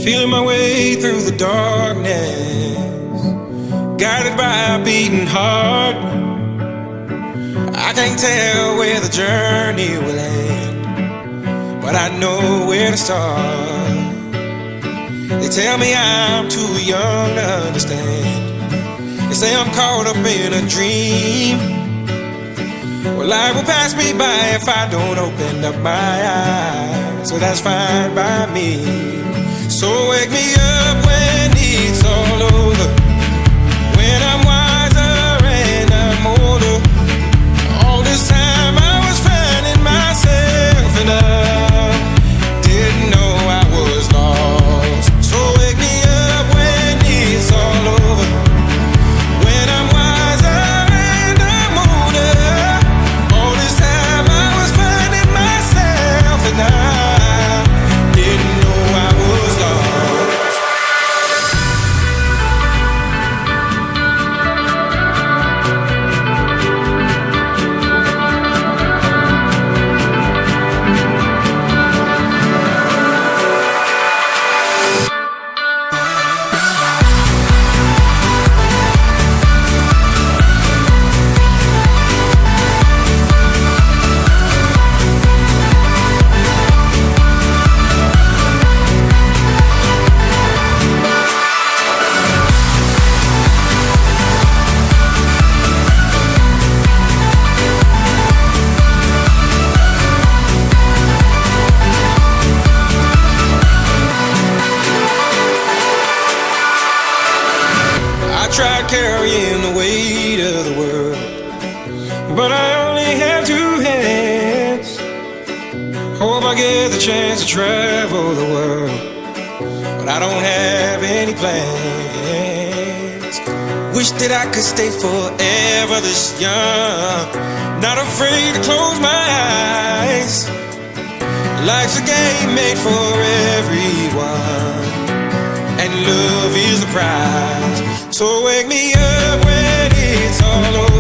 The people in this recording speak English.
Feeling my way through the darkness, guided by a beating heart. I can't tell where the journey will end, but I know where to start. They tell me I'm too young to understand. They say I'm caught up in a dream. Well, life will pass me by if I don't open up my eyes, so that's fine by me. So wake me up when it's all over, when I'm wiser and I'm older. All this time I was finding myself and I didn't know I was lost. So wake me up when it's all over, when I'm wiser and I'm older. All this time I was finding myself and I didn't know I was lost. I tried carrying the weight of the world, but I only have two hands. Hope I get the chance to travel the world, but I don't have any plans. Wish that I could stay forever this young, not afraid to close my eyes. Life's a game made for everyone, and love is the prize. So wake me up when it's all over.